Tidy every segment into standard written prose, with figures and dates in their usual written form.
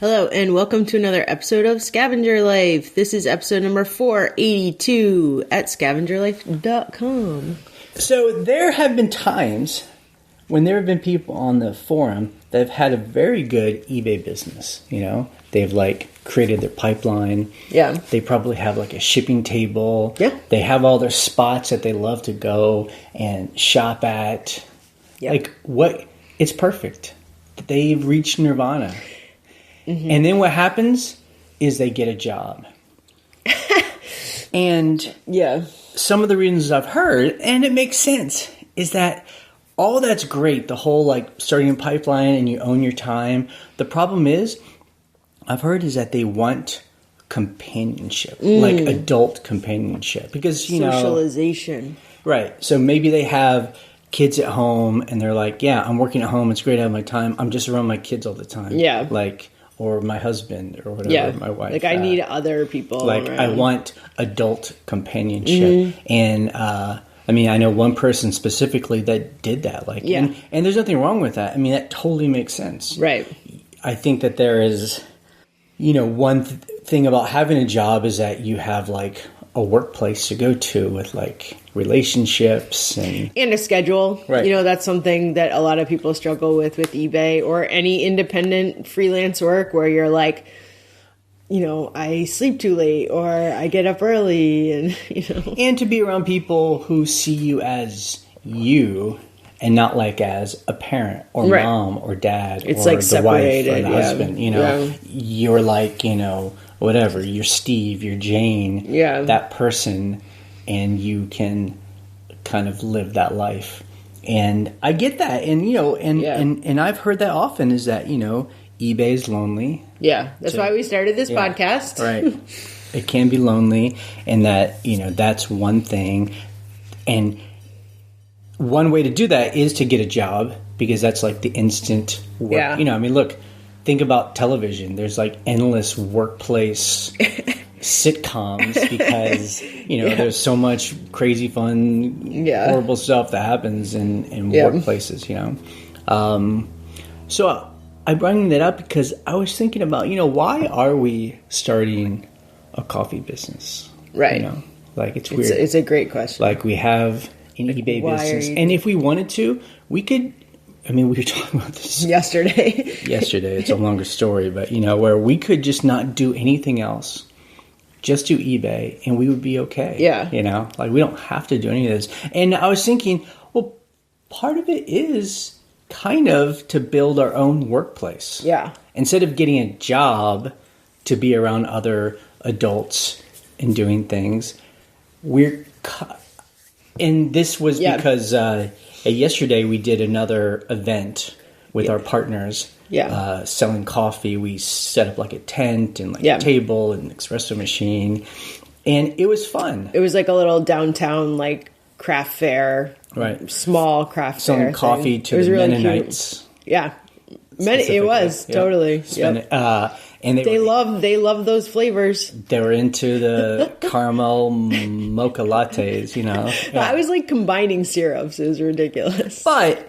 Hello, and welcome to another episode of Scavenger Life. This is episode number 482 at scavengerlife.com. So there have been times when there have been people on the forum that have had a very good eBay business. You know, they've created their pipeline. Yeah. They probably have a shipping table. Yeah. They have all their spots that they love to go and shop at. Yeah. It's perfect. They've reached nirvana. Mm-hmm. And then what happens is they get a job. And yeah, some of the reasons I've heard, and it makes sense, is that all that's great, the whole starting a pipeline and you own your time. The problem is, I've heard is that they want companionship, adult companionship. Because, socialization. Right. So maybe they have kids at home and they're like, yeah, I'm working at home. It's great to have my time. I'm just around my kids all the time. Yeah. Or my husband or whatever, my wife. I need other people around. I want adult companionship. Mm-hmm. And, I know one person specifically that did that. And there's nothing wrong with that. That totally makes sense. Right. I think that there is, one thing about having a job is that you have a workplace to go to with relationships and a schedule. Right. That's something that a lot of people struggle with eBay or any independent freelance work where you're I sleep too late or I get up early and and to be around people who see you as you and not as a parent or right. mom or dad it's or the separated, wife or the husband. You're whatever, you're Steve, you're Jane, that person, and you can kind of live that life. And I get that. And, and I've heard that often is that, eBay is lonely. Yeah. That's why we started this podcast. Right. It can be lonely. And that, that's one thing. And one way to do that is to get a job because that's the instant work. Yeah. Look, think about television. There's endless workplace sitcoms because, there's so much crazy, fun, horrible stuff that happens in workplaces, So I bring that up because I was thinking about, why are we starting a coffee business? Right. It's weird. It's a great question. We have an eBay business. And if we wanted to, we could... we were talking about this yesterday. It's a longer story, but where we could just not do anything else, just do eBay, and we would be okay. Yeah. We don't have to do any of this. And I was thinking, well, part of it is kind of to build our own workplace. Yeah. Instead of getting a job to be around other adults and doing things, and this was because yesterday we did another event with our partners. Yeah. Selling coffee. We set up a tent and a table and espresso machine. And it was fun. It was a little downtown craft fair. Right. Small craft selling fair. Selling coffee to the really Mennonites. Cute. Yeah. It was totally. And they love those flavors. They were into the caramel mocha lattes, I was combining syrups. It was ridiculous. But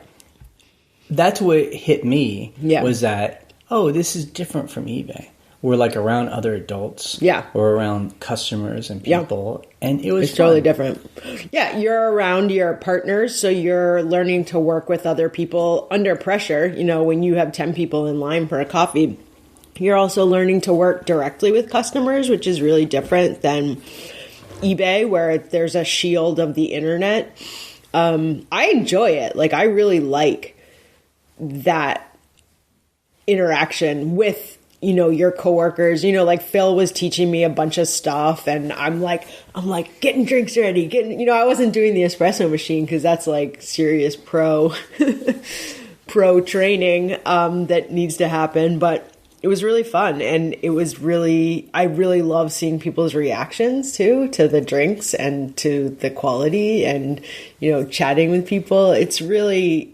that's what hit me was that, this is different from eBay. We're around other adults. Yeah. We're around customers and people. And it's totally different. Yeah, you're around your partners, so you're learning to work with other people under pressure. When you have 10 people in line for a coffee, you're also learning to work directly with customers, which is really different than eBay, where there's a shield of the internet. I enjoy it. I really like that interaction with, your coworkers. Phil was teaching me a bunch of stuff, and I'm getting drinks ready. I wasn't doing the espresso machine because that's serious pro training that needs to happen, but it was really fun, and I really love seeing people's reactions too, to the drinks and to the quality and, chatting with people. It's really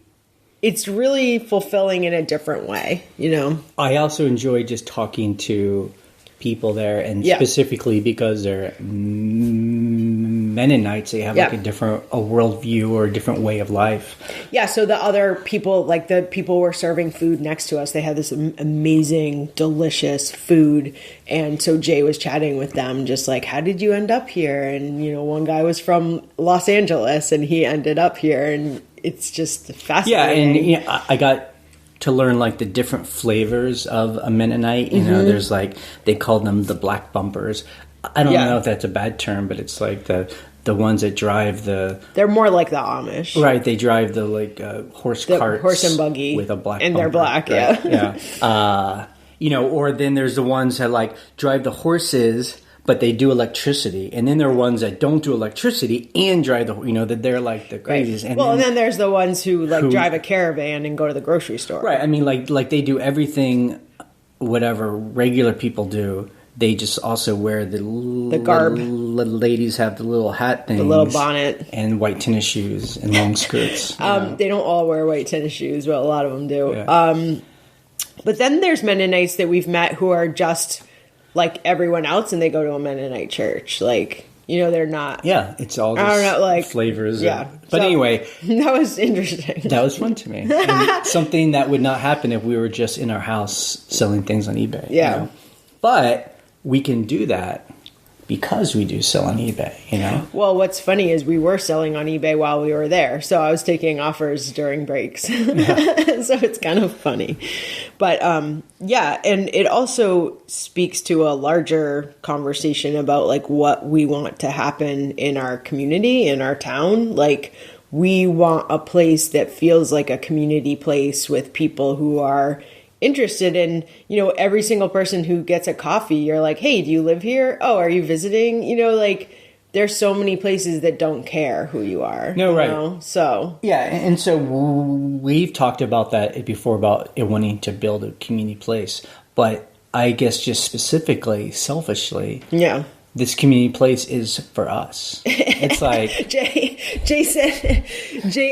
fulfilling in a different way, I also enjoy just talking to people there, and specifically because they're Mennonites, they have like a worldview or a different way of life. Yeah, so the other people, like the people were serving food next to us, they had this amazing, delicious food. And so Jay was chatting with them, just like, how did you end up here? And, you know, one guy was from Los Angeles and he ended up here. And it's just fascinating. Yeah, and you know, I got to learn like the different flavors of a Mennonite. You know, there's like, they called them the black bumpers. I don't know if that's a bad term, but it's like the ones that drive the... They're more like the Amish. Right, they drive the like horse carts. Horse and buggy. With a black and bumper. They're black, right? Yeah. You know, or then there's the ones that like drive the horses, but they do electricity. And then there are ones that don't do electricity and drive the, you know, that they're like the craziest. Right. And then there's the ones who drive a caravan and go to the grocery store. Right, I mean, like they do everything, whatever regular people do. They just also wear the garb. Ladies have the little hat things. The little bonnet. And white tennis shoes and long skirts. They don't all wear white tennis shoes, but a lot of them do. Yeah. But then there's Mennonites that we've met who are just like everyone else and they go to a Mennonite church. Like, you know, they're not... Yeah, it's all just I don't know, like, flavors. Yeah. But anyway... That was interesting. That was fun to me. And something that would not happen if we were just in our house selling things on eBay. Yeah. You know? But... we can do that because we do sell on eBay, you know? Well, what's funny is we were selling on eBay while we were there. So I was taking offers during breaks. Yeah. So it's kind of funny. But yeah, and it also speaks to a larger conversation about like what we want to happen in our community, in our town. Like we want a place that feels like a community place with people who are interested in, you know, every single person who gets a coffee, you're like, hey, do you live here? Oh, are you visiting? You know, like there's so many places that don't care who you are. No, right. Know? So yeah, and so we've talked about that before about it wanting to build a community place, but I guess just specifically, selfishly, yeah, this community place is for us. It's like Jay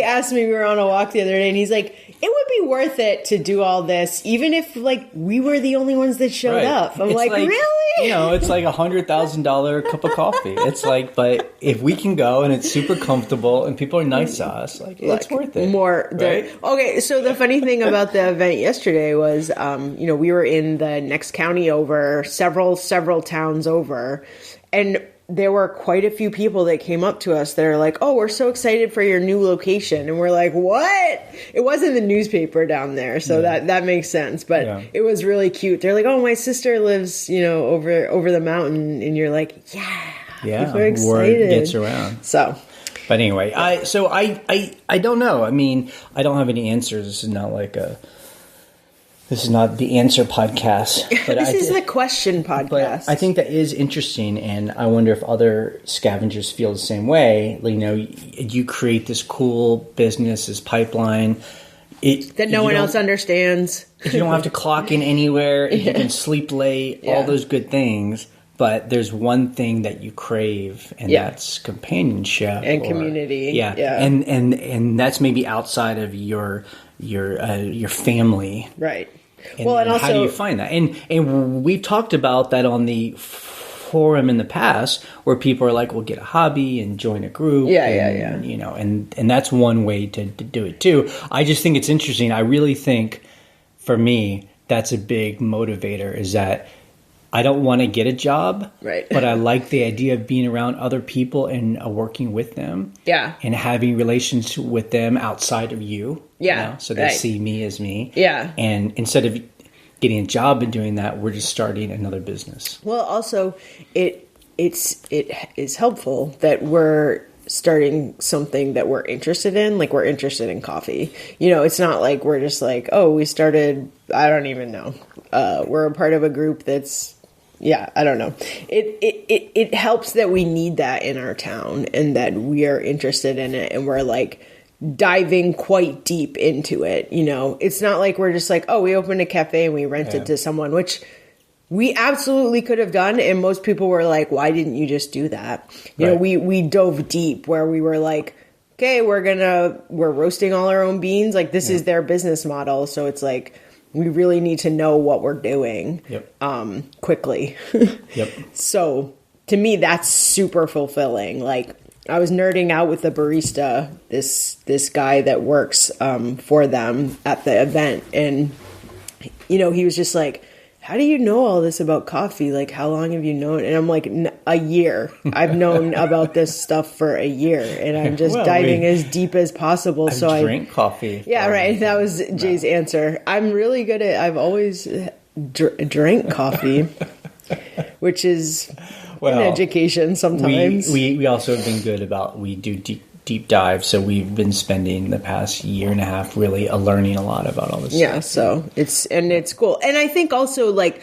asked me, we were on a walk the other day, and he's like, it would be worth it to do all this, even if like we were the only ones that showed up. I'm like, really? You know, it's like $100,000 cup of coffee. It's like, but if we can go and it's super comfortable and people are nice to us, like it's worth it. Right? Okay, so the funny thing about the event yesterday was, you know, we were in the next county over, several towns over, and there were quite a few people that came up to us that are like, oh, we're so excited for your new location. And we're like, what? It wasn't the newspaper down there. So that makes sense. But it was really cute. They're like, oh, my sister lives, you know, over the mountain. And you're like, yeah, we're excited. Word gets around. So, but anyway, I don't know. I mean, I don't have any answers. This is not the answer podcast. But this is the question podcast. But I think that is interesting, and I wonder if other scavengers feel the same way. You know, you create this cool business, this pipeline. That no one else understands. You don't have to clock in anywhere. You can sleep late, all those good things. But there's one thing that you crave, and that's companionship. And community. Yeah. And that's maybe outside of your family, right? And, well, and also, how do you find that? And we've talked about that on the forum in the past, where people are like, "Well, get a hobby and join a group." Yeah. You know, and that's one way to do it too. I just think it's interesting. I really think, for me, that's a big motivator. Is that I don't want to get a job, right? But I like the idea of being around other people and working with them, and having relations with them outside of you, you know, so they see me as me, And instead of getting a job and doing that, we're just starting another business. Well, also, it is helpful that we're starting something that we're interested in. Like, we're interested in coffee. You know, it's not like we're just like, oh, we started. I don't even know. We're a part of a group that's. Yeah, I don't know. It helps that we need that in our town and that we are interested in it and we're like diving quite deep into it. You know, it's not like we're just like, oh, we opened a cafe and we rented to someone, which we absolutely could have done. And most people were like, why didn't you just do that? You know, we dove deep where we were like, okay, we're roasting all our own beans. Like this is their business model. So it's like, we really need to know what we're doing quickly. Yep. So to me, that's super fulfilling. Like I was nerding out with the barista, this guy that works for them at the event, and he was just like, how do you know all this about coffee? Like, how long have you known? And I'm like, a year. I've known about this stuff for a year, and I'm just diving as deep as possible. I drink coffee. Yeah, right. That was Jay's answer. I'm really good at. I've always drank coffee, which is an education sometimes. We also have been good about, we do deep dive, so we've been spending the past year and a half really learning a lot about all this stuff. So it's cool. And I think also, like,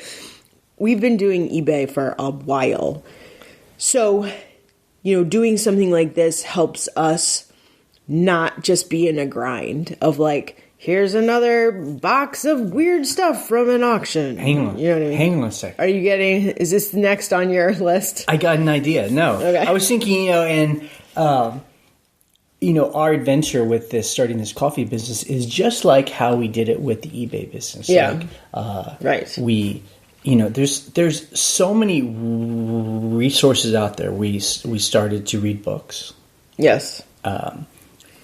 we've been doing eBay for a while, so doing something like this helps us not just be in a grind of like, here's another box of weird stuff from an auction. Hang on. You know what I mean? Hang on a second. Is this next on your list? I got an idea. No. Okay. I was thinking, our adventure with starting this coffee business is just like how we did it with the eBay business. Yeah. Right. There's so many resources out there. We started to read books. Yes.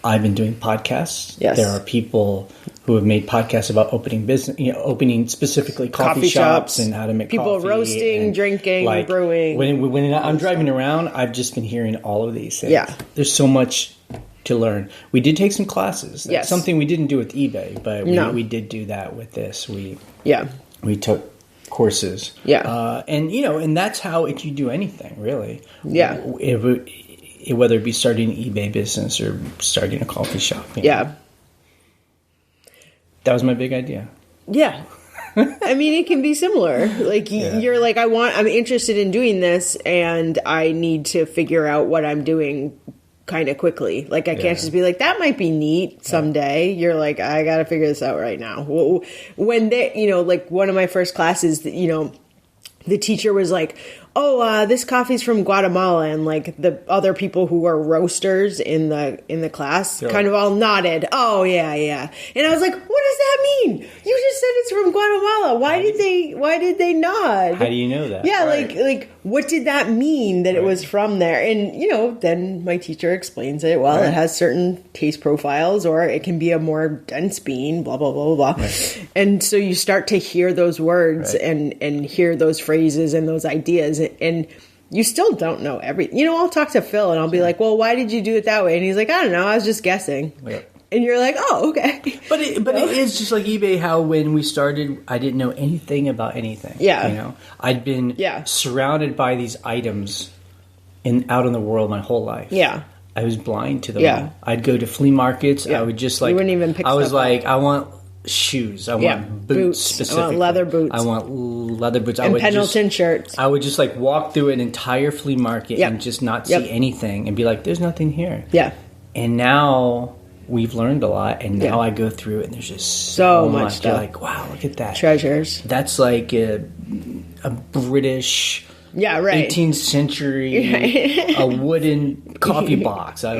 I've been doing podcasts. Yes. There are people who have made podcasts about opening business, opening specifically coffee shops and how to make people coffee. Roasting, and drinking, brewing. When I'm driving around, I've just been hearing all of these things. Yeah. There's so much to learn. We did take some classes. That's yes. something we didn't do with eBay, but we did do that with this. We took courses. Yeah. And that's how you do anything, really. Yeah. Whether it be starting an eBay business or starting a coffee shop. Yeah. That was my big idea. Yeah. I mean, it can be similar. Like, you're like, I'm interested in doing this, and I need to figure out what I'm doing kind of quickly. Like, I can't just be like, that might be neat someday. You're like, I got to figure this out right now. When like one of my first classes, the teacher was like, this coffee's from Guatemala, and like the other people who are roasters in the class kind of all nodded. Oh yeah. And I was like, what does that mean? You just said it's from Guatemala. Why did they nod? How do you know that? Yeah, right. like what did that mean that it was from there? And then my teacher explains it. Well, it has certain taste profiles, or it can be a more dense bean, blah blah blah blah. Right. And so you start to hear those words and hear those phrases and those ideas. And you still don't know everything. I'll talk to Phil and I'll be like, well, why did you do it that way? And he's like, I don't know. I was just guessing. Yeah. And you're like, oh, okay. But it is just like eBay, how when we started, I didn't know anything about anything. Yeah. I'd been surrounded by these items out in the world my whole life. Yeah. I was blind to them all. I'd go to flea markets. I would just like... You wouldn't even pick I was stuff like, up. I want shoes. I want boots specifically. I want leather boots. I want leather boots. And Pendleton shirts. I would just like walk through an entire flea market and just not see anything and be like, there's nothing here. Yeah. And now we've learned a lot, and now I go through it and there's just so much stuff. You're like, wow, look at that. Treasures. That's like a British... 18th century, a wooden coffee box. I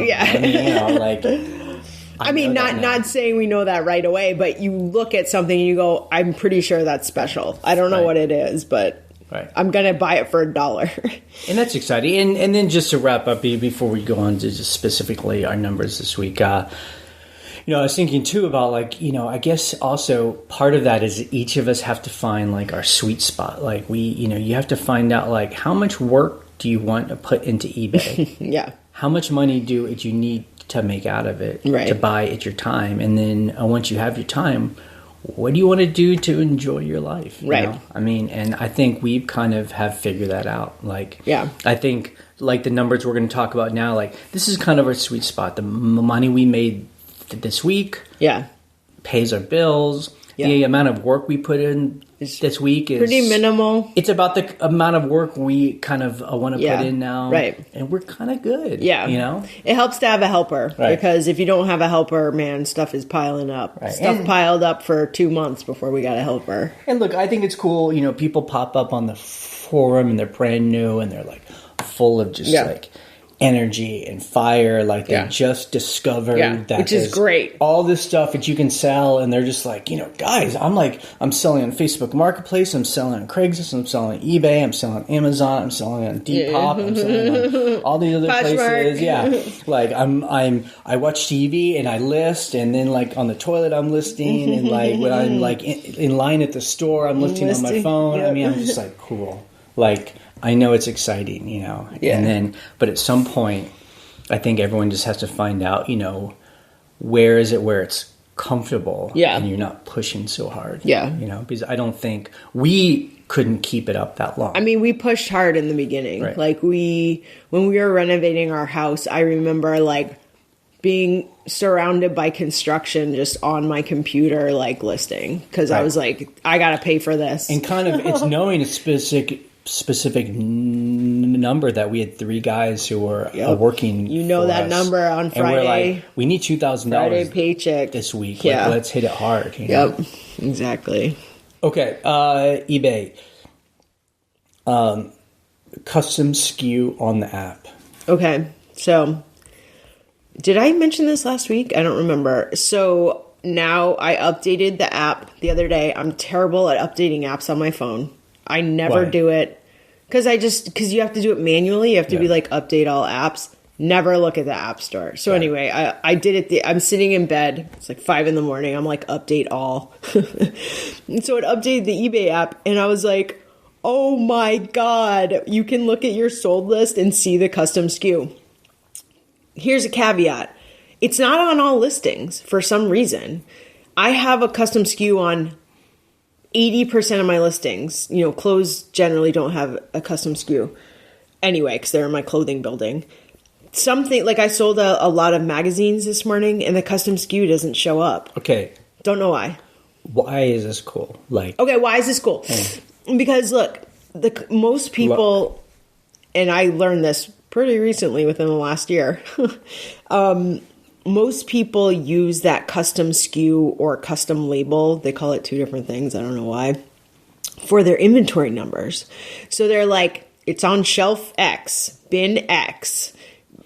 mean, not saying we know that right away, but you look at something and you go, I'm pretty sure that's special. I don't know what it is, but I'm going to buy it for $1. And that's exciting. And then just to wrap up, before we go on to just specifically our numbers this week, I was thinking too about I guess also part of that is each of us have to find like our sweet spot. Like you have to find out like how much work do you want to put into eBay? Yeah. How much money do you need to make out of it to buy at your time? And then once you have your time, what do you want to do to enjoy your life? You know? I mean, and I think we kind of have figured that out. I think like the numbers we're going to talk about now, like this is kind of our sweet spot. The money we made this week pays our bills. The amount of work we put in this week is pretty minimal. It's about the amount of work we kind of want to put in now. Right. And we're kind of good. Yeah. It helps to have a helper because if you don't have a helper, man, stuff is piling up. Right. Stuff piled up for 2 months before we got a helper. And look, I think it's cool. People pop up on the forum and they're brand new and they're like full of just like energy and fire, like they just discovered that, which is great. All this stuff that you can sell, and they're just like, guys, I'm selling on Facebook Marketplace, I'm selling on Craigslist, I'm selling on eBay, I'm selling on Amazon, I'm selling on Depop, I'm selling on all these other places. Yeah, like I watch TV and I list, and then like on the toilet I'm listing, and like when I'm like in line at the store I'm listing on my phone. I mean, I'm just like, cool, like. I know it's exciting, Yeah. And then, but at some point, I think everyone just has to find out, where is it where it's comfortable, and you're not pushing so hard, because I don't think we couldn't keep it up that long. I mean, we pushed hard in the beginning. Right. Like when we were renovating our house, I remember like being surrounded by construction just on my computer, like listing, because I was like, I got to pay for this. And kind of, it's knowing a specific number that we had 3 guys who were working. That us. number on Friday. And we're like, we need $2,000 Friday paycheck this week. Like, let's hit it hard. Exactly. Okay, eBay. Custom SKU on the app. Okay, so did I mention this last week? I don't remember. So now I updated the app the other day. I'm terrible at updating apps on my phone. I never do it because you have to do it manually. You have to be like, update all apps. Never look at the app store. So anyway, I did it. I'm sitting in bed. It's like 5 a.m. I'm like, update all. And so it updated the eBay app, and I was like, oh my God, you can look at your sold list and see the custom SKU. Here's a caveat. It's not on all listings for some reason. I have a custom SKU on 80% of my listings. Clothes generally don't have a custom SKU anyway, because they're in my clothing building. Something like I sold a lot of magazines this morning, and the custom SKU doesn't show up. Okay. Don't know why. Why is this cool? Okay, why is this cool? Because look, most people, and I learned this pretty recently within the last year, most people use that custom SKU or custom label. They call it 2 different things. I don't know why. For their inventory numbers. So they're like, it's on shelf X, bin X,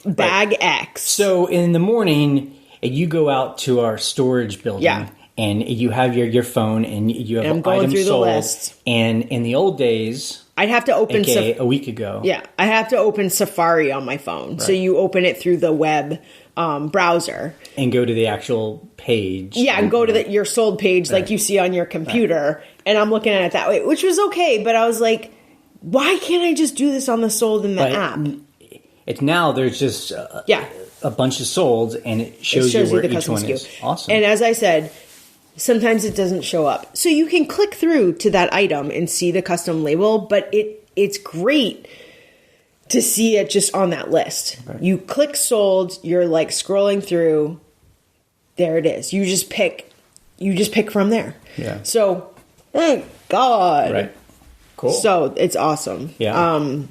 bag X. So in the morning, you go out to our storage building and you have your phone and you have I'm going items through sold. The list. And in the old days, I'd have to open a week ago. Yeah, I have to open Safari on my phone. Right. So you open it through the web browser and go to the actual page. Yeah, and go to your sold page like you see on your computer. Right. And I'm looking at it that way, which was okay. But I was like, why can't I just do this on the sold in the app? It's now there's just a bunch of solds, and it shows you where each one is. Awesome. And as I said, sometimes it doesn't show up. So you can click through to that item and see the custom label, but it's great to see it just on that list. Right. You click sold, you're like scrolling through, there it is. You just pick from there. Yeah. So thank God. Right. Cool. So it's awesome. Yeah.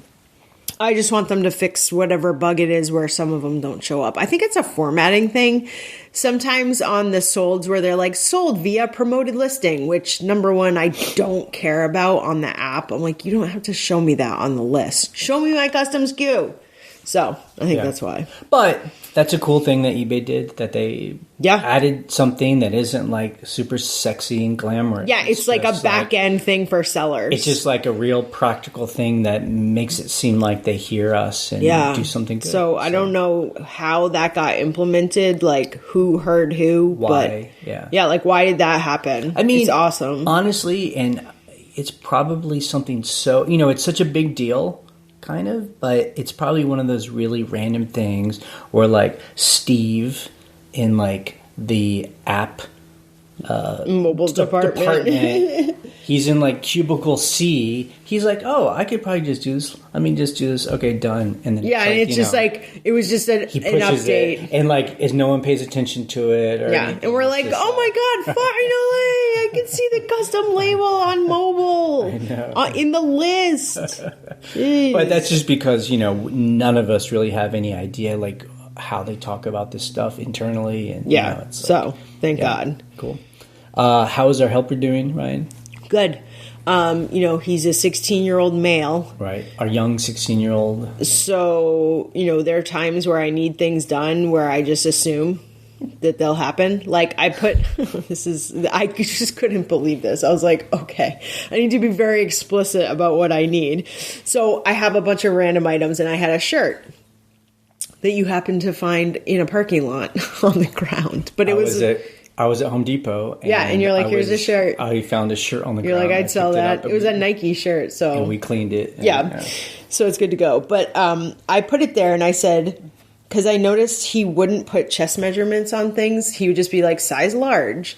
I just want them to fix whatever bug it is where some of them don't show up. I think it's a formatting thing. Sometimes on the solds where they're like sold via promoted listing, which number one, I don't care about on the app. I'm like, you don't have to show me that on the list. Show me my custom SKU. So I think that's why. But that's a cool thing that eBay did, that they added something that isn't like super sexy and glamorous. Yeah, it's like a back end thing for sellers. It's just like a real practical thing that makes it seem like they hear us and do something good. So I don't know how that got implemented, like who heard who. Why? But like why did that happen? I mean, it's awesome. Honestly, and it's probably something so, it's such a big deal. Kind of, but it's probably one of those really random things where like Steve in like the app mobile department he's in like cubicle C. He's like, oh, I could probably just do this. Let me just do this. Okay, done. And then and it's just like it was just an update, and like if no one pays attention to it, or anything, and we're like, oh my God, finally, I can see the custom label on mobile. I know. In the list. But that's just because none of us really have any idea like how they talk about this stuff internally, and so thank God. Cool. How is our helper doing, Ryan? Good. He's a 16-year-old male. Right. Our young 16-year-old. So, there are times where I need things done where I just assume that they'll happen. Like I just couldn't believe this. I was like, okay, I need to be very explicit about what I need. So I have a bunch of random items, and I had a shirt that you happened to find in a parking lot on the ground. But I was at Home Depot. And you're like, here's a shirt. I found a shirt on the ground. You're like, I'd sell that. It was a Nike shirt. And we cleaned it. So it's good to go. But I put it there and I said, because I noticed he wouldn't put chest measurements on things. He would just be like size large.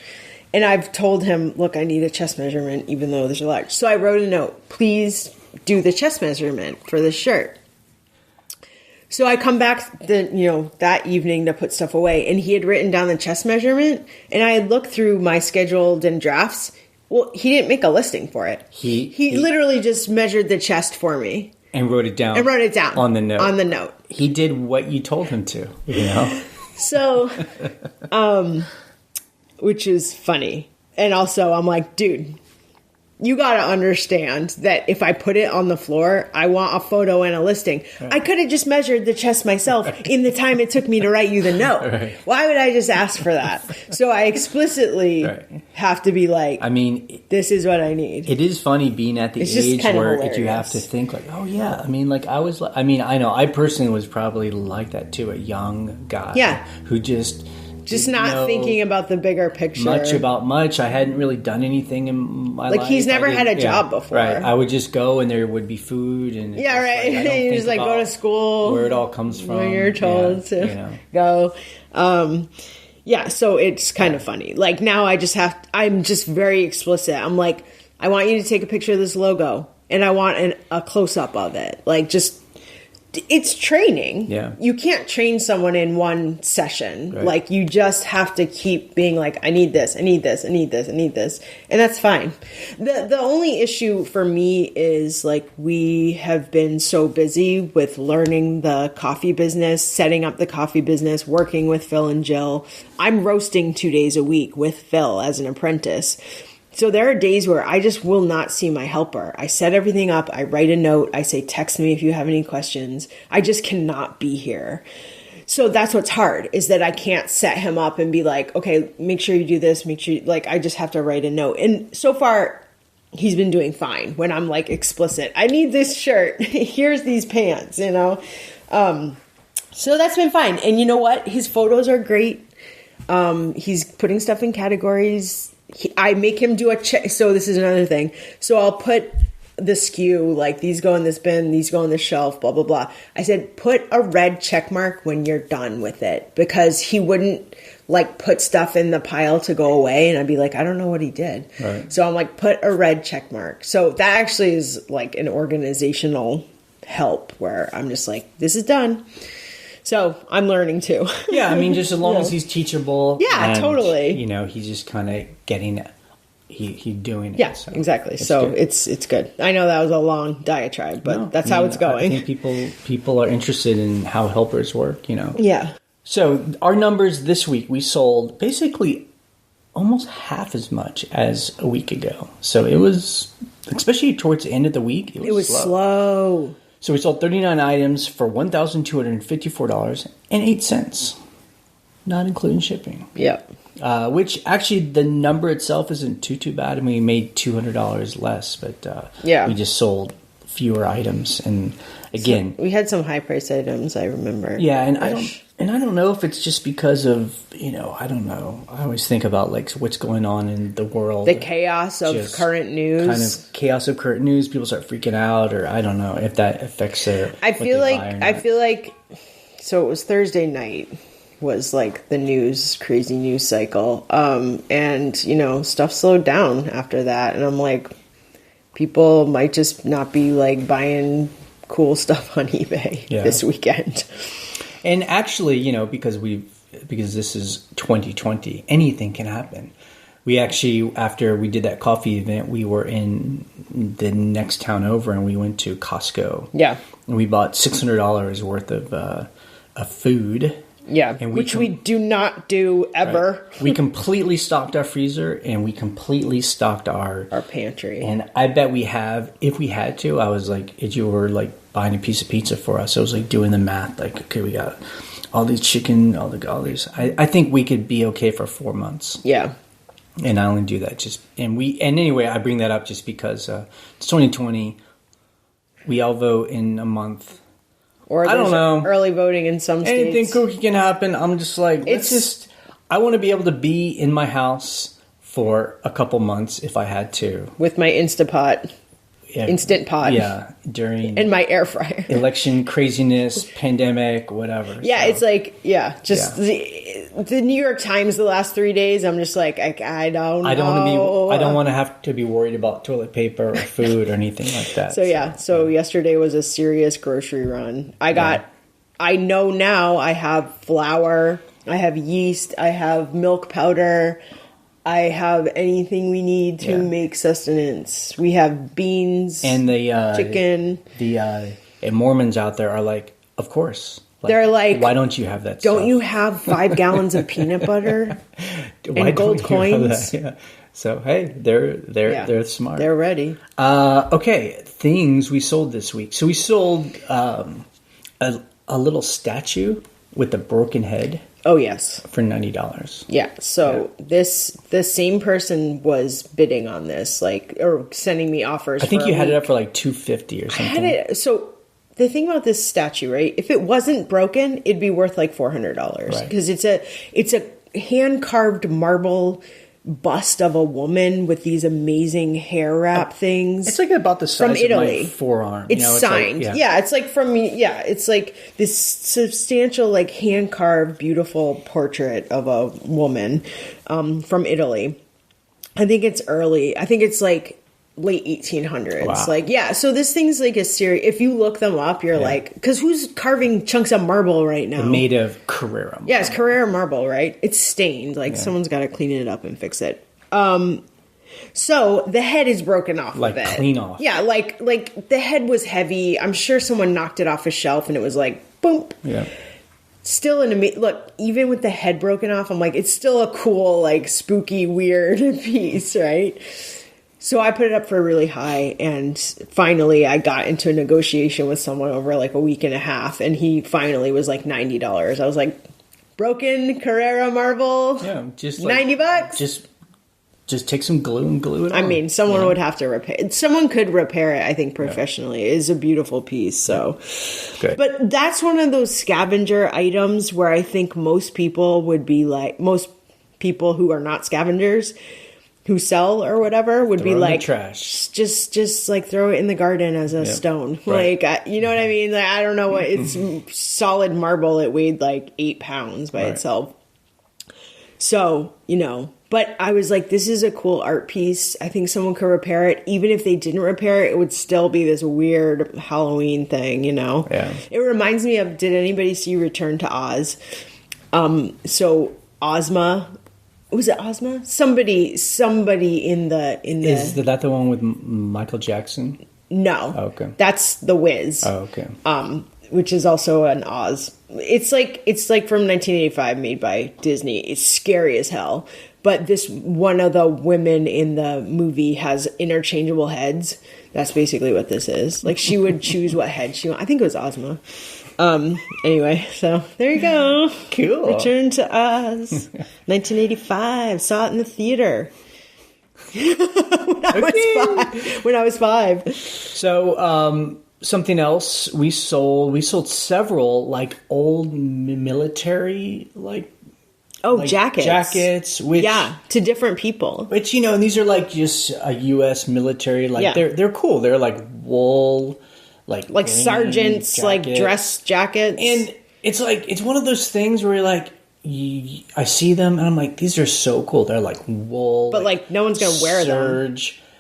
And I've told him, look, I need a chest measurement, even though there's a large. So I wrote a note, please do the chest measurement for this shirt. So I come back that evening to put stuff away, and he had written down the chest measurement, and I had looked through my scheduled and drafts. Well, he didn't make a listing for it. He literally just measured the chest for me. And wrote it down. On the note. He did what you told him to, So, which is funny. And also, I'm like, dude, you got to understand that if I put it on the floor, I want a photo and a listing. Right. I could have just measured the chest myself in the time it took me to write you the note. Right. Why would I just ask for that? So I explicitly have to be like, this is what I need. It is funny being at the age where you have to think like, oh yeah. I know I personally was probably like that too, a young guy who just not thinking about the bigger picture. Much. I hadn't really done anything in my life. Like he's never had a job before. Right. I would just go and there would be food and you just like go to school. Where it all comes from. When you're told to go. So it's kind of funny. Like now I'm just very explicit. I'm like, I want you to take a picture of this logo and I want a close up of it. Like it's training. Yeah. You can't train someone in one session. Right. Like you just have to keep being like, I need this, I need this, I need this, I need this. And that's fine. The only issue for me is like we have been so busy with learning the coffee business, setting up the coffee business, working with Phil and Jill. I'm roasting 2 days a week with Phil as an apprentice. So there are days where I just will not see my helper. I set everything up. I write a note. I say, text me if you have any questions. I just cannot be here. So that's what's hard is that I can't set him up and be like, okay, make sure you do this. Make sure I just have to write a note. And so far he's been doing fine when I'm like explicit. I need this shirt. Here's these pants, So that's been fine. And you know what? His photos are great. He's putting stuff in categories. I make him do a check. So this is another thing. So I'll put the SKU, like these go in this bin, these go on the shelf, blah, blah, blah. I said, put a red check mark when you're done with it because he wouldn't like put stuff in the pile to go away. And I'd be like, I don't know what he did. Right. So I'm like, put a red check mark. So that actually is like an organizational help where I'm just like, this is done. So I'm learning too. Yeah, just as long as he's teachable. Yeah, and, totally. He's just kind of getting it. He's doing it. Yeah, so exactly. So good. It's good. I know that was a long diatribe, but that's how it's going. I think people are interested in how helpers work. Yeah. So our numbers this week, we sold basically almost half as much as a week ago. So it was, especially towards the end of the week, it was slow. So we sold 39 items for $1,254.08, not including shipping. Yep. Which actually the number itself isn't too bad. We made $200 less, but we just sold fewer items. And again, so we had some high price items, I remember. Yeah, and I don't know if it's just because of, I don't know. I always think about like what's going on in the world. The chaos of current news. Kind of chaos of current news. People start freaking out, or I don't know if that affects their. I feel like so it was Thursday night was like the crazy news cycle. And stuff slowed down after that. And I'm like, people might just not be like buying cool stuff on eBay this weekend. And actually, because this is 2020, anything can happen. We actually, after we did that coffee event, we were in the next town over and we went to Costco. Yeah. And we bought $600 worth of food. Yeah, and which we do not do ever. Right. We completely stocked our freezer, and we completely stocked our pantry. And I bet we have, if we had to. I was like, if you were like buying a piece of pizza for us, I was like doing the math. Like, okay, we got all these chicken, all these. I think we could be okay for 4 months. Yeah. And I only do that and anyway, I bring that up just because it's 2020. We all vote in a month. Or I don't know. Early voting in some states. Anything kooky can happen. I'm just like, I want to be able to be in my house for a couple months if I had to. With my Instapot. Yeah, Instant Pot. Yeah, during... And my air fryer. Election craziness, pandemic, whatever. Yeah, so. It's like, the New York Times the last 3 days, I'm just like, I don't know. I don't want to have to be worried about toilet paper or food or anything like that. So yesterday was a serious grocery run. I know now I have flour, I have yeast, I have milk powder, I have anything we need to make sustenance. We have beans and the chicken. And Mormons out there are like, of course. They're like, why don't you have that? Don't you have 5 gallons of peanut butter and gold coins? Yeah. So hey, they're smart. They're ready. Okay, things we sold this week. So we sold a little statue with a broken head. Oh yes, for $90. Yeah. So the same person was bidding on this, or sending me offers. I think you had it up for like $250 or something. I had it. So the thing about this statue, right? If it wasn't broken, it'd be worth like $400 because it's a hand carved marble bust of a woman with these amazing hair wrap things. It's like about the size from Italy. Of my forearm. It's signed. Like, it's like it's like this substantial, like hand carved, beautiful portrait of a woman from Italy. I think it's early. I think it's like late 1800s. Wow. So this thing's like a series. If you look them up, you're like, because who's carving chunks of marble right now? Made of Carrara marble. Yeah, it's Carrara marble, right? It's stained. Someone's got to clean it up and fix it. So the head is broken off of it. Like clean off. Yeah, like the head was heavy. I'm sure someone knocked it off a shelf and it was like, boom. Yeah. Still look, even with the head broken off, I'm like, it's still a cool, like spooky, weird piece, right? So I put it up for really high, and finally I got into a negotiation with someone over like a week and a half, and he finally was like $90. I was like, broken Carrara marble? Yeah, just like, $90? Just take some glue and glue it on. I mean, someone would have to repair it. Someone could repair it, I think, professionally. It is a beautiful piece, so. Good. But that's one of those scavenger items where I think most people would be like, most people who are not scavengers who sell or whatever would be like, trash. Just like throw it in the garden as a stone. Right. Like, you know what I mean? Like, I don't know what, it's solid marble. It weighed like 8 pounds by itself. So, but I was like, this is a cool art piece. I think someone could repair it. Even if they didn't repair it, it would still be this weird Halloween thing, Yeah. It reminds me of, did anybody see Return to Oz? So Ozma, was it Ozma? Somebody in the. Is that the one with Michael Jackson? No. Oh, okay. That's The Wiz. Oh, okay. Which is also an Oz. It's like from 1985, made by Disney. It's scary as hell. But one of the women in the movie has interchangeable heads. That's basically what this is. Like, she would choose what head she wanted. I think it was Ozma. Anyway, so there you go. Cool. Return to Oz. 1985. Saw it in the theater. when I was 5. So, something else we sold several like old military jackets, which to different people, which and these are like just a U.S. military, they're cool. They're like wool, like sergeants, jackets. like dress jackets, and it's one of those things where you're like, I see them and I'm like, these are so cool. They're like wool, but like no one's gonna wear them.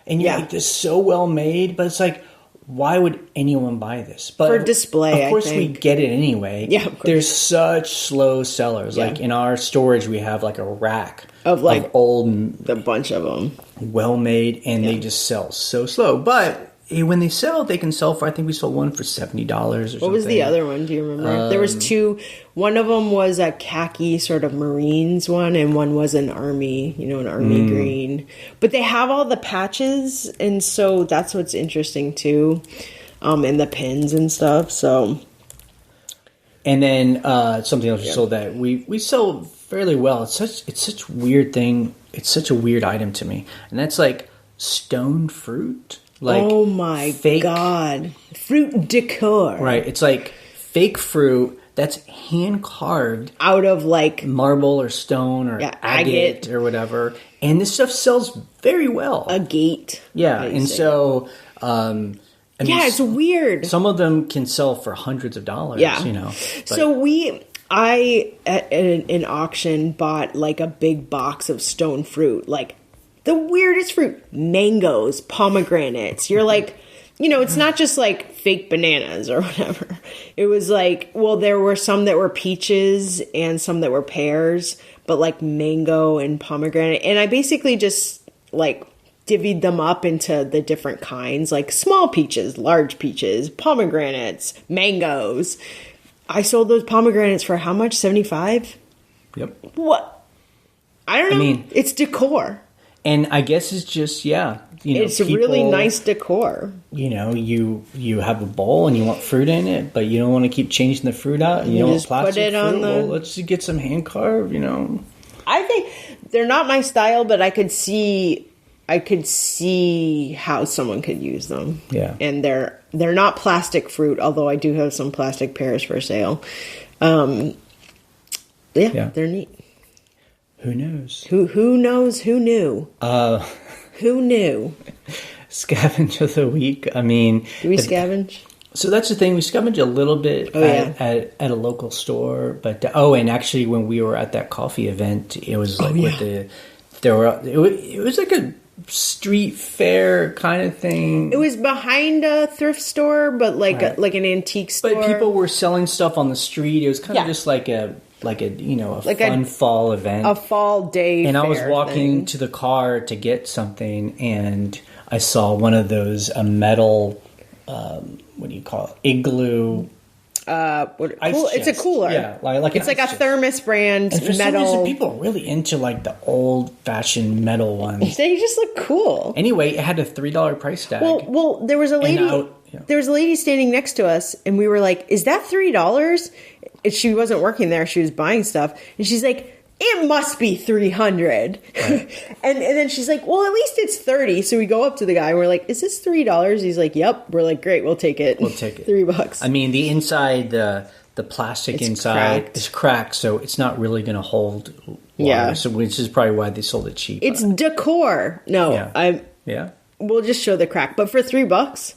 And you're like, this is so well made, but it's like, why would anyone buy this? But for display, of course, I think. we get it anyway. Yeah, of course. There's such slow sellers. Yeah. Like in our storage, we have like a rack of old, a bunch of them, well made, and they just sell so slow. But when they sell, they can sell for, I think we sold one for $70 or something. What was the other one? Do you remember? There was two. One of them was a khaki sort of Marines one, and one was an army, an army green. But they have all the patches, and so that's what's interesting too, and the pins and stuff. So, and then something else we sold that we sell fairly well. It's such a weird thing. It's such a weird item to me, and that's like stone fruit. Like, oh my God. Fruit decor. Right. It's like fake fruit that's hand carved out of like marble or stone or agate or whatever. And this stuff sells very well. Agate. Yeah. And so, it's weird. Some of them can sell for hundreds of dollars, So I at an auction bought like a big box of stone fruit, like the weirdest fruit, mangoes, pomegranates. You're like, it's not just like fake bananas or whatever. It was like, well, there were some that were peaches and some that were pears, but like mango and pomegranate. And I basically just like divvied them up into the different kinds, like small peaches, large peaches, pomegranates, mangoes. I sold those pomegranates for how much? 75? Yep. What? I don't know. I mean, it's decor. And I guess it's just, it's people, really nice decor. You have a bowl and you want fruit in it, but you don't want to keep changing the fruit out. And you don't want plastic put it fruit. On well, let's just get some hand carved, I think they're not my style, but I could see how someone could use them. Yeah. And they're not plastic fruit, although I do have some plastic pears for sale. They're neat. Who knows? Who knows? Who knew? Who knew? Scavenge of the week. I mean, do we scavenge? So that's the thing. We scavenge a little bit at a local store, but and actually, when we were at that coffee event, it was like it was like a street fair kind of thing. It was behind a thrift store, but like an antique store. But people were selling stuff on the street. It was kind of just like a fun fall event, a fall day. And I was fair walking thing. to the car to get something, and I saw one of those metal. What do you call it? Igloo. It's a cooler. Yeah, like it's like a thermos brand and for metal. Some reason, people are really into like the old fashioned metal ones. They just look cool. Anyway, it had a $3 price tag. Well, there was a lady. There was a lady standing next to us, and we were like, "Is that $3?" And she wasn't working there; she was buying stuff, and she's like, "It must be $300." Right. and then she's like, "Well, at least it's $30." So we go up to the guy, and we're like, "Is this $3?" He's like, "Yep." We're like, "Great, we'll take it. We'll take it. $3." I mean, the inside, the plastic inside is cracked, so it's not really going to hold water. Yeah. So which is probably why they sold it cheap. It's decor. No, we'll just show the crack, but for $3.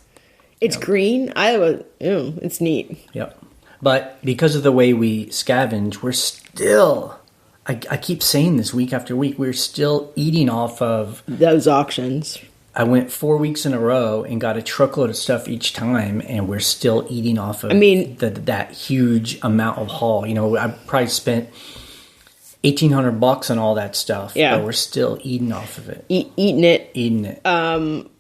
It's green. It's neat. Yep. But because of the way we scavenge, we're still, I keep saying this week after week, we're still eating off of those auctions. I went 4 weeks in a row and got a truckload of stuff each time, and we're still eating off of that huge amount of haul. I probably spent $1,800 on all that stuff, but we're still eating off of it. Eating it.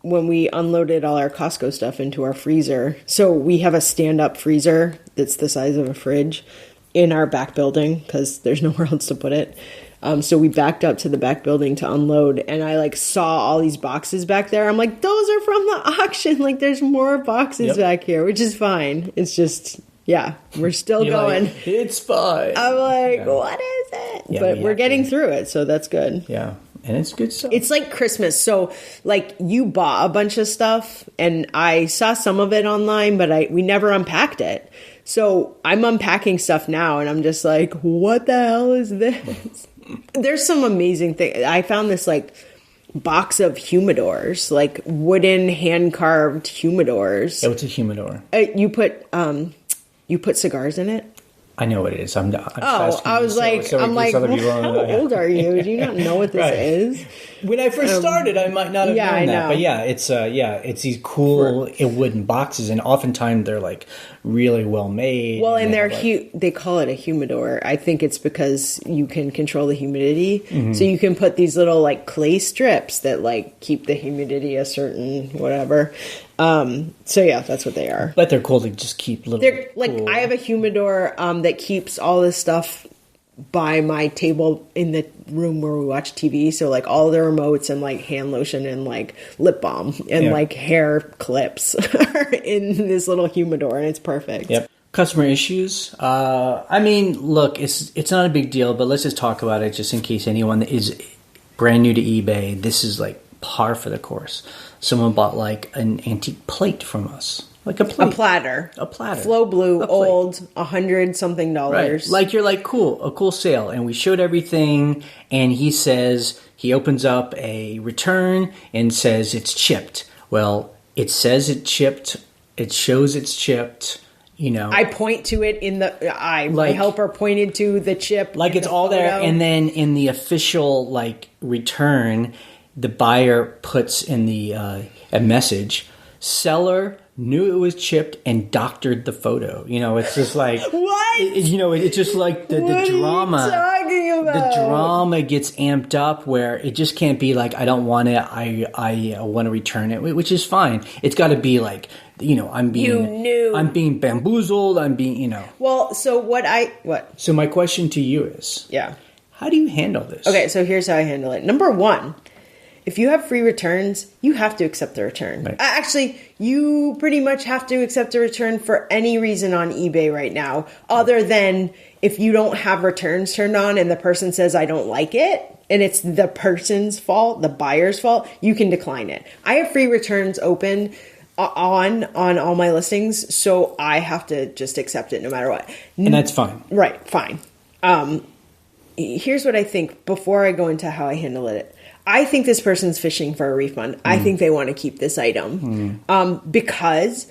When we unloaded all our Costco stuff into our freezer. So we have a stand-up freezer that's the size of a fridge in our back building because there's nowhere else to put it. So we backed up to the back building to unload, and I saw all these boxes back there. I'm like, those are from the auction. There's more boxes back here, which is fine. It's just... yeah, we're still going. Like, it's fine. I'm like, what is it? Yeah, but we're getting through it, so that's good. Yeah, and it's good stuff. It's like Christmas. So, you bought a bunch of stuff, and I saw some of it online, but we never unpacked it. So I'm unpacking stuff now, and I'm just like, what the hell is this? There's some amazing things. I found this, box of humidors, wooden hand-carved humidors. Yeah, what's a humidor? You put cigars in it? I know what it is. I'm I was like, how old are you? Do you not know what this is? When I first started, I might not have known that. But it's these cool wooden boxes, and oftentimes they're really well made. Well, and they call it a humidor. I think it's because you can control the humidity. Mm-hmm. So you can put these little clay strips that keep the humidity a certain whatever. So yeah, that's what they are. But they're cool to just keep little. They're like, cool. I have a humidor that keeps all this stuff by my table in the room where we watch TV. So like all the remotes and like hand lotion and like lip balm and like hair clips are in this little humidor, and it's perfect. Yep. Customer issues. I mean, look, it's not a big deal, but let's just talk about it just in case anyone is brand new to eBay. This is like par for the course. Someone bought like an antique plate from us. Like a plate. A platter. Flow blue, old, $100-something. Right. Like you're like, cool, a cool sale. And we showed everything, and he says, he opens up a return and says it's chipped. Well, it says it's chipped. It shows it's chipped. You know, I point to it in my helper pointed to the chip. Like it's all there. And then in the official like return, the buyer puts in the a message, seller knew it was chipped and doctored the photo. You know, it's just like what? It's just like the drama. What are you talking about? The drama gets amped up where it just can't be like, I don't want it. I want to return it, which is fine. It's got to be like, you know, I'm being bamboozled. I'm being, you know. Well, so what? So my question to you is, how do you handle this? Okay, so here's how I handle it. Number one, if you have free returns, you have to accept the return. Right. Actually, you pretty much have to accept a return for any reason on eBay right now, other than if you don't have returns turned on and the person says, I don't like it, and it's the person's fault, the buyer's fault, you can decline it. I have free returns open on all my listings, so I have to just accept it no matter what. And that's fine. Right, fine. Here's what I think before I go into how I handle it. I think this person's fishing for a refund. I think they want to keep this item because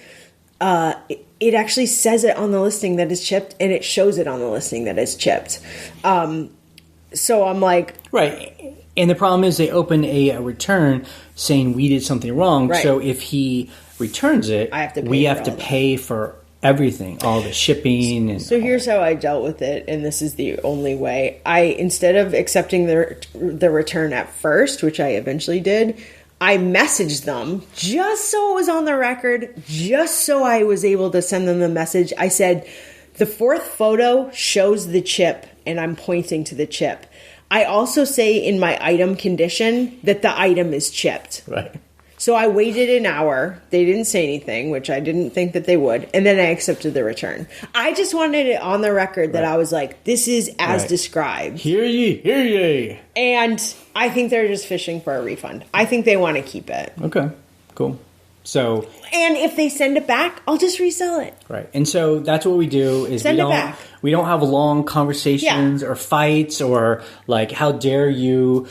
it actually says it on the listing that is chipped, and it shows it on the listing that is chipped. So I'm like... Right. And the problem is they open a return saying we did something wrong. Right. So if he returns it, we have to pay for everything, all the shipping. And so here's how I dealt with it, and this is the only way. Instead of accepting the return at first, which I eventually did, I messaged them just so it was on the record, just so I was able to send them the message. I said, the fourth photo shows the chip, and I'm pointing to the chip. I also say in my item condition that the item is chipped. Right. So I waited an hour. They didn't say anything, which I didn't think that they would. And then I accepted the return. I just wanted it on the record that I was like, this is as described. Hear ye, hear ye. And I think they're just fishing for a refund. I think they want to keep it. Okay, cool. So, and if they send it back, I'll just resell it. Right. And so that's what we do is we don't have long conversations or fights or like, how dare you,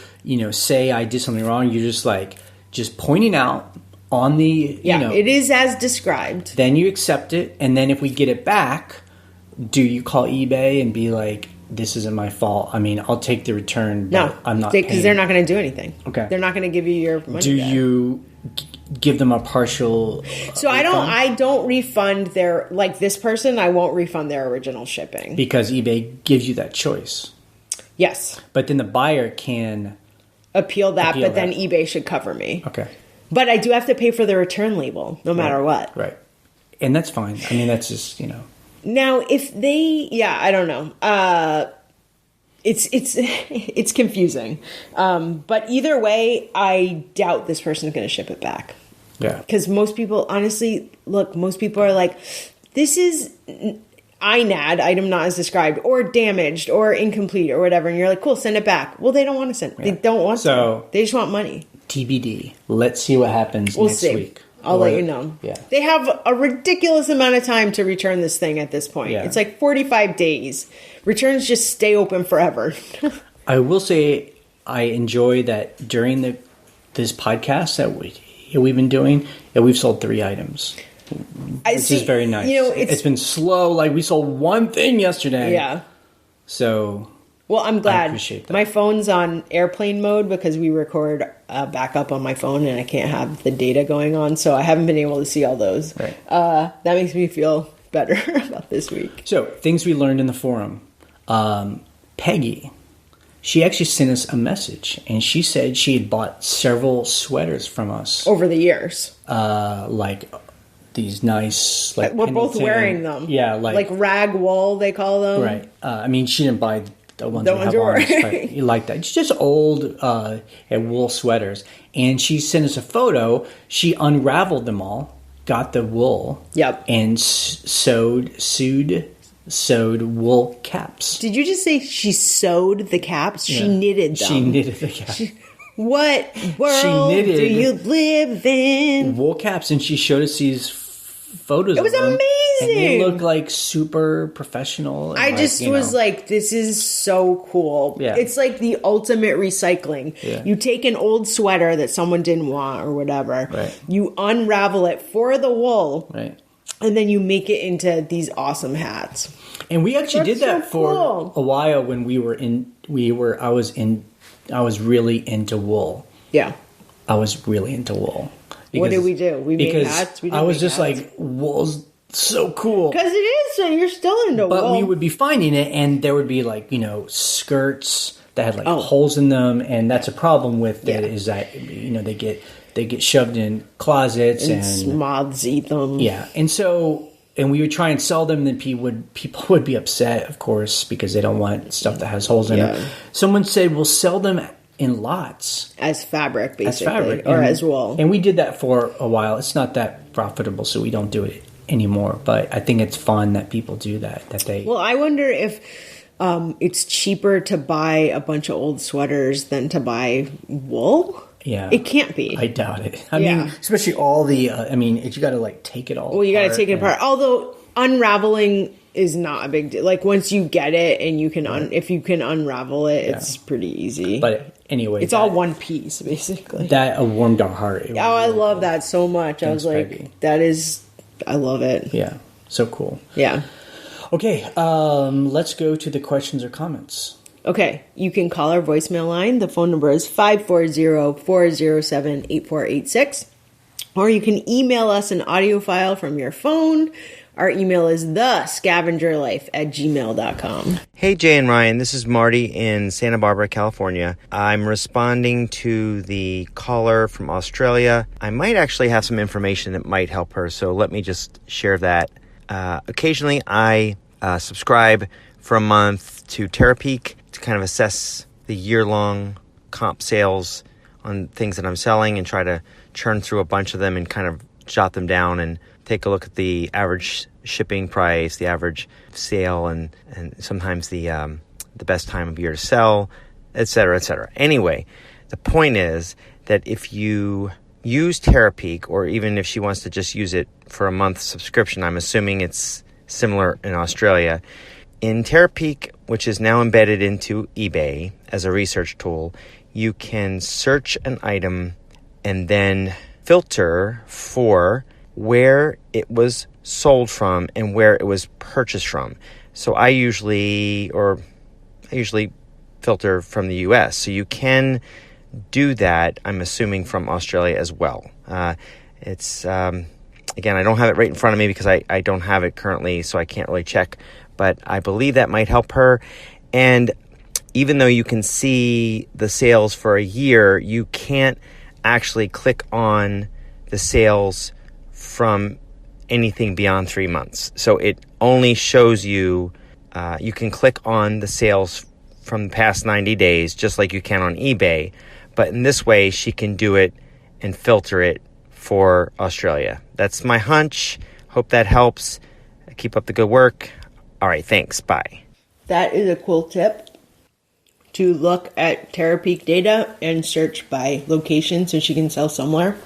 say I did something wrong. You're just pointing out on the, it is as described. Then you accept it. And then if we get it back, do you call eBay and be like, this isn't my fault? I mean, I'll take the return, but I'm not paying. Because they're not going to do anything. Okay. They're not going to give you your money Do back. You give them a partial So I don't refund their, like this person, I won't refund their original shipping. Because eBay gives you that choice. Yes. But then the buyer can appeal that, then eBay should cover me. Okay. But I do have to pay for the return label, no matter what. Right. And that's fine. I mean, that's just, Now, if they, I don't know. It's confusing. But either way, I doubt this person's going to ship it back. Yeah. Because most people, honestly, most people are like, this is INAD, item not as described, or damaged, or incomplete, or whatever. And you're like, cool, send it back. Well, they don't want to send it. They don't want to. They just want money. TBD. Let's see what happens next week. I'll let you know. Yeah. They have a ridiculous amount of time to return this thing at this point. Yeah. It's like 45 days. Returns just stay open forever. I will say I enjoy that during this podcast that we've been doing, we've sold 3 items. Which is very nice. It's been slow. Like, we sold one thing yesterday. Yeah. So... Well, I'm glad. I appreciate that. My phone's on airplane mode because we record backup on my phone and I can't have the data going on. So I haven't been able to see all those. Right. That makes me feel better about this week. So, things we learned in the forum. Peggy, she actually sent us a message, and she said she had bought several sweaters from us over the years. Like these nice, like we're both wearing them. Yeah, like rag wool, they call them. Right. I mean, she didn't buy the ones we have on us, but you like that. It's just old wool sweaters. And she sent us a photo. She unraveled them all, got the wool. Yep. And sewed wool caps. Did you just say she sewed the caps? Yeah. She knitted them. She knitted the caps. What world do you live in? Wool caps, and she showed us these photos. It was amazing. And they look like super professional. I just was like, this is so cool. Yeah. It's like the ultimate recycling. Yeah. You take an old sweater that someone didn't want or whatever. Right. You unravel it for the wool. Right. And then you make it into these awesome hats. And we actually did that for a while when I was really into wool. Yeah. I was really into wool. What did we do? We made hats. I was just like, wool's so cool. Because it is. So you're still into wool. But we would be finding it, and there would be like, skirts that had like holes in them, and that's a problem with it. Is that they get shoved in closets and moths eat them. Yeah, and we would try and sell them, and people would be upset, of course, because they don't want stuff that has holes in it. Someone said, "We'll sell them in lots as fabric, basically, or as wool." And we did that for a while. It's not that profitable, so we don't do it anymore. But I think it's fun that people do that. Well, I wonder if it's cheaper to buy a bunch of old sweaters than to buy wool. Yeah. It can't be. I doubt it. I mean, especially all the, you got to take it all apart. Well, you got to take it apart. Although unraveling is not a big deal. Like once you get it and you can, if you can unravel it, it's pretty easy. But anyway. It's all one piece, basically. That warmed our heart. I love that so much. Thanks, I was like, Peggy. I love it. Yeah. So cool. Yeah. Okay. Let's go to the questions or comments. Okay, you can call our voicemail line. The phone number is 540-407-8486. Or you can email us an audio file from your phone. Our email is thescavengerlife@gmail.com. Hey, Jay and Ryan. This is Marty in Santa Barbara, California. I'm responding to the caller from Australia. I might actually have some information that might help her, so let me just share that. Occasionally, I subscribe for a month to Terapeak to kind of assess the year-long comp sales on things that I'm selling and try to churn through a bunch of them and kind of jot them down and take a look at the average shipping price, the average sale, and sometimes the best time of year to sell, et cetera, et cetera. Anyway, the point is that if you use Terapeak, or even if she wants to just use it for a month subscription, I'm assuming it's similar in Australia. In Terapeak, which is now embedded into eBay as a research tool, you can search an item and then filter for where it was sold from and where it was purchased from. So I usually filter from the US. So you can do that, I'm assuming, from Australia as well. Again, I don't have it right in front of me because I don't have it currently, so I can't really check. But I believe that might help her. And even though you can see the sales for a year, you can't actually click on the sales from anything beyond 3 months. So it only shows you, you can click on the sales from the past 90 days, just like you can on eBay. But in this way, she can do it and filter it for Australia. That's my hunch. Hope that helps. Keep up the good work. All right, thanks. Bye. That is a cool tip, to look at Terapeak data and search by location so she can sell somewhere.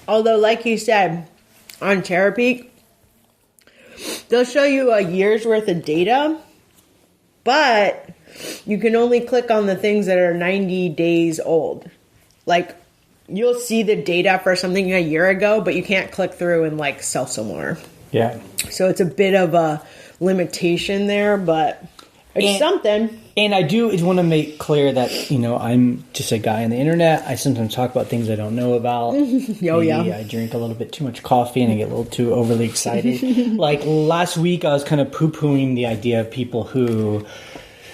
Although, like you said, on Terapeak, they'll show you a year's worth of data, but you can only click on the things that are 90 days old. Like, you'll see the data for something a year ago, but you can't click through and, sell somewhere. Yeah. So it's a bit of a limitation there, but it's something. And I do want to make clear that, I'm just a guy on the internet. I sometimes talk about things I don't know about. Maybe I drink a little bit too much coffee and I get a little too overly excited. Like last week, I was kind of poo-pooing the idea of people who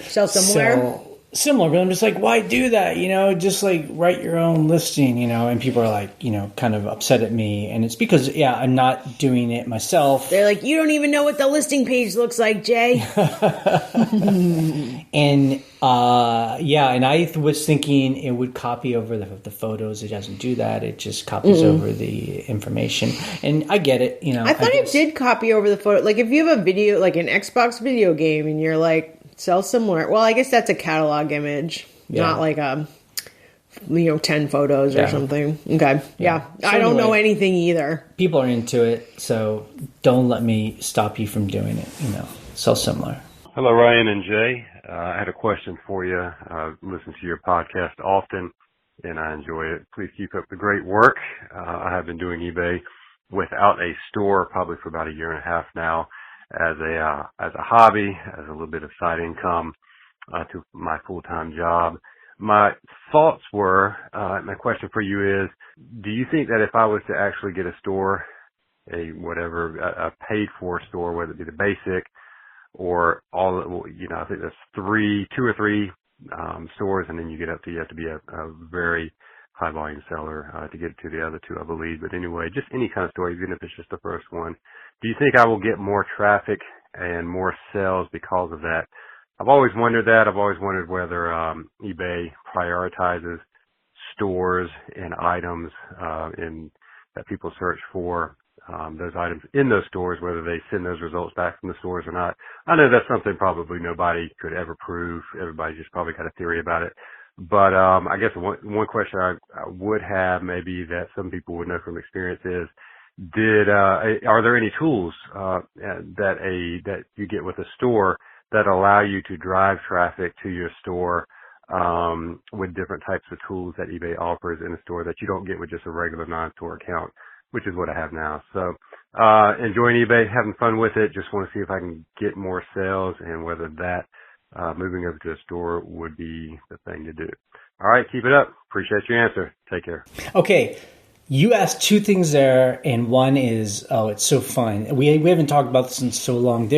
sell somewhere. similar, but I'm just like, why do that? Just like write your own listing, and people are like, kind of upset at me. And it's because, I'm not doing it myself. They're like, you don't even know what the listing page looks like, Jay. And, and I was thinking it would copy over the photos. It doesn't do that. It just copies over the information. And I get it, I thought it did copy over the photo. Like if you have a video, like an Xbox video game, and you're like, sell similar. Well, I guess that's a catalog image, not like 10 photos or something. Okay. Yeah. So I don't know anything either. People are into it, so don't let me stop you from doing it. Sell similar. Hello, Ryan and Jay. I had a question for you. I listen to your podcast often, and I enjoy it. Please keep up the great work. I have been doing eBay without a store probably for about a year and a half now, as a hobby, as a little bit of side income to my full-time job. My thoughts were, my question for you is, do you think that if I was to actually get a store, a paid-for store, whether it be the basic or all, I think there's two or three stores, and then you have to be a very high volume seller to get to the other two, I believe. But anyway, just any kind of store, even if it's just the first one. Do you think I will get more traffic and more sales because of that? I've always wondered that. I've always wondered whether eBay prioritizes stores and items that people search for, those items in those stores, whether they send those results back from the stores or not. I know that's something probably nobody could ever prove. Everybody just probably got a theory about it. But I guess one question I would have, maybe that some people would know from experience, is are there any tools that you get with a store that allow you to drive traffic to your store with different types of tools that eBay offers in a store that you don't get with just a regular non-store account, which is what I have now. So enjoying eBay, having fun with it. Just want to see if I can get more sales, and whether that moving over to a store would be the thing to do. All right, keep it up. Appreciate your answer. Take care. Okay. You asked two things there, and one is, it's so fun. We haven't talked about this in so long.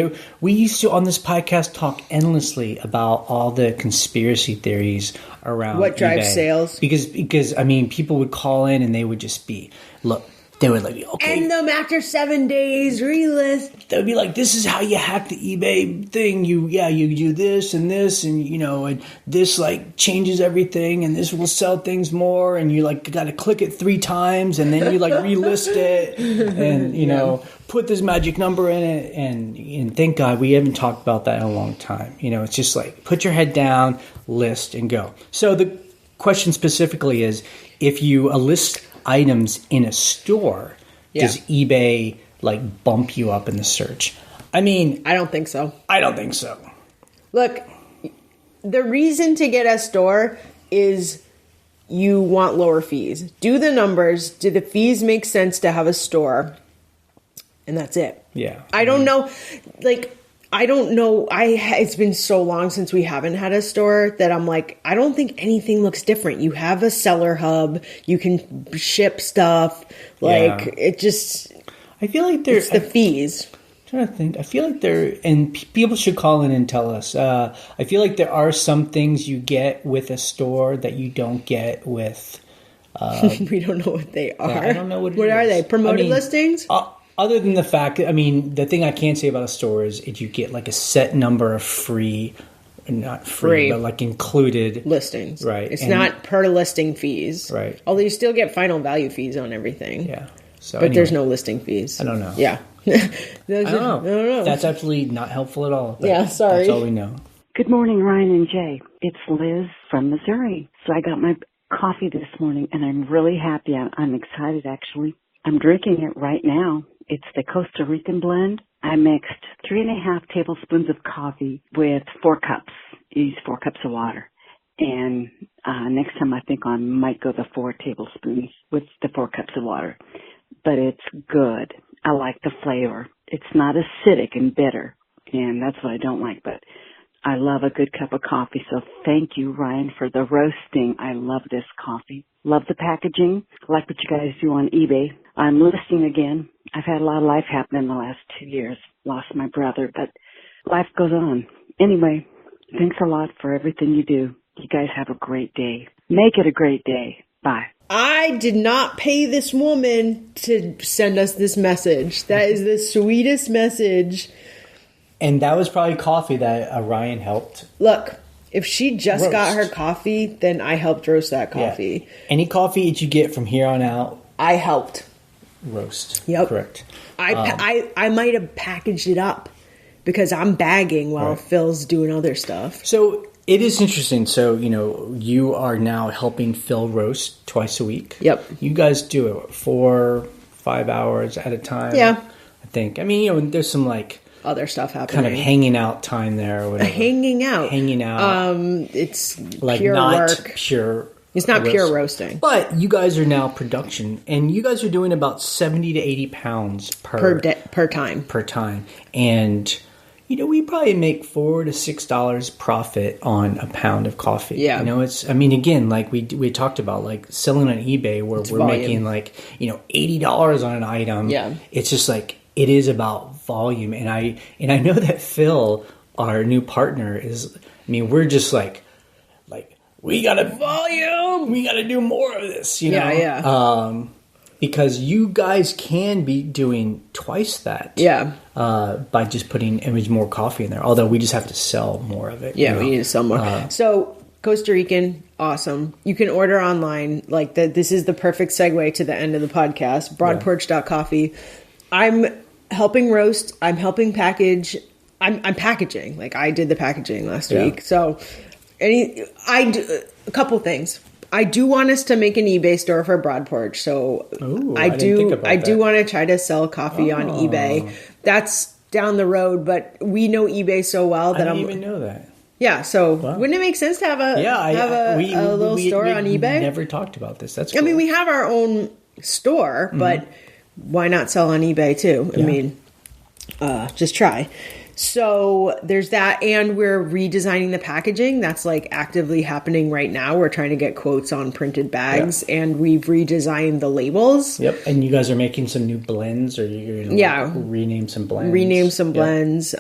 We used to, on this podcast, talk endlessly about all the conspiracy theories around what drives eBay. Sales. Because I mean, people would call in and they would just be, look, they would like, okay. End them after 7 days, relist. They would be like, this is how you hack the eBay thing. You do this, and and this like changes everything, and this will sell things more, and you like got to click it 3 times, and then you like relist it, and put this magic number in it, and thank God we haven't talked about that in a long time. It's just like put your head down, list, and go. So the question specifically is, if you list items in a store, does eBay like bump you up in the search? I mean, I don't think so. Look, the reason to get a store is you want lower fees. Do the numbers. Do the fees make sense to have a store? And that's it. Yeah. I don't know. It's been so long since we haven't had a store that I'm like, I don't think anything looks different. You have a seller hub. You can ship stuff. It just... I feel like it's the fees. I'm trying to think. I feel like and people should call in and tell us. I feel like there are some things you get with a store that you don't get with... we don't know what they are. Yeah, I don't know what are they? Promoted listings? Other than the fact, the thing I can say about a store is if you get like a set number of not free, but like included listings. Right. It's not per listing fees. Right. Although you still get final value fees on everything. Yeah. So but there's no listing fees. I don't know. Yeah. I don't know. That's absolutely not helpful at all. Sorry. That's all we know. Good morning, Ryan and Jay. It's Liz from Missouri. So I got my coffee this morning, and I'm really happy. I'm excited, actually. I'm drinking it right now. It's the Costa Rican blend. I mixed 3.5 tablespoons of coffee with 4 cups. You use 4 cups of water. And next time I think I might go the 4 tablespoons with the 4 cups of water. But it's good. I like the flavor. It's not acidic and bitter. And that's what I don't like. But I love a good cup of coffee. So thank you, Ryan, for the roasting. I love this coffee. Love the packaging. Like what you guys do on eBay. I'm listing again. I've had a lot of life happen in the last 2 years. Lost my brother, but life goes on. Anyway, thanks a lot for everything you do. You guys have a great day. Make it a great day. Bye. I did not pay this woman to send us this message. That is the sweetest message. And that was probably coffee that Ryan helped. Look, if she just roast. got her coffee, then I helped roast that coffee. Yeah. Any coffee that you get from here on out, I helped roast. Yep. Correct. I might have packaged it up because I'm bagging while Phil's doing other stuff. So it is interesting. So, you are now helping Phil roast twice a week. Yep. You guys do it 4-5 hours at a time. Yeah. I think. I mean, there's some Other stuff happening. kind of hanging out time there or whatever. Hanging out. It's pure not work. pure. It's not pure roasting. But you guys are now production, and you guys are doing about 70 to 80 pounds per time. Per time. And, we probably make $4 to $6 profit on a pound of coffee. Yeah. Again, like we talked about, like selling on eBay where we're volume. making $80 on an item. Yeah. It's just it is about volume. And I know that Phil, our new partner, we're just we got to volume. We got to do more of this, Yeah. Because you guys can be doing twice that. Yeah. By just putting more coffee in there. Although we just have to sell more of it. Yeah, we need to sell more. So Costa Rican, awesome. You can order online. This is the perfect segue to the end of the podcast. Broadporch.coffee. I'm helping roast. I'm helping package. I'm packaging. I did the packaging last week. So I do a couple things. I do want us to make an eBay store for Broad Porch. So I do want to try to sell coffee on eBay. That's down the road, but we know eBay so well that I didn't even know that. Yeah, so wouldn't it make sense to have a little store on eBay? We never talked about this. That's cool. I mean, we have our own store, but why not sell on eBay too? Yeah. I mean, just try. So there's that, and we're redesigning the packaging. That's actively happening right now. We're trying to get quotes on printed bags, and we've redesigned the labels. Yep, and you guys are making some new blends, or you're going to rename some blends. Rename some blends.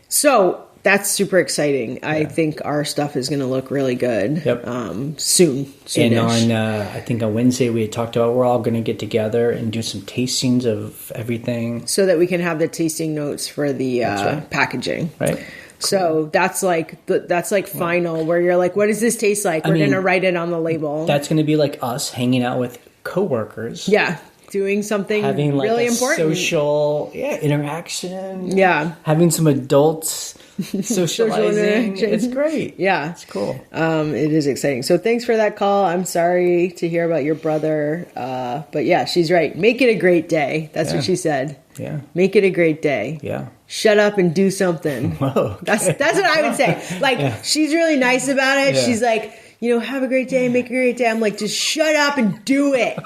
So that's super exciting. I think our stuff is going to look really good. Yep. Soon. And on, I think on Wednesday we had talked about we're all going to get together and do some tastings of everything, so that we can have the tasting notes for the packaging. Right. So that's final, where you're like, what does this taste like? We're going to write it on the label. That's going to be like us hanging out with coworkers. Yeah. Doing something having really important. Social interaction. Yeah. Having some adults socializing. It's great. Yeah. It's cool. It is exciting. So thanks for that call. I'm sorry to hear about your brother. But yeah, she's right. Make it a great day. That's what she said. Yeah. Make it a great day. Yeah. Shut up and do something. Whoa, okay. That's what I would say. She's really nice about it. Yeah. She's like, have a great day, make a great day. I'm like, just shut up and do it.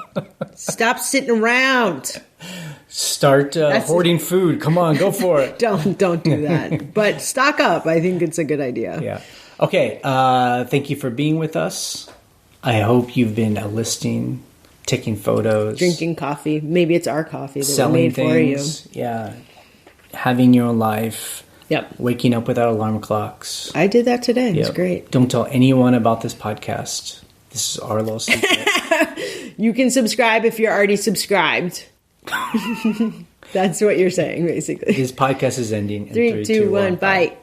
Stop sitting around. Start hoarding food. Come on, go for it. Don't do that. But stock up. I think it's a good idea. Yeah. Okay. Thank you for being with us. I hope you've been listening, taking photos, drinking coffee. Maybe it's our coffee that selling we made things, for you. Yeah. Having your own life. Yep. Waking up without alarm clocks. I did that today. It's great. Don't tell anyone about this podcast. This is our little secret. You can subscribe if you're already subscribed. That's what you're saying, basically. This podcast is ending in 3, 2, 1, bye.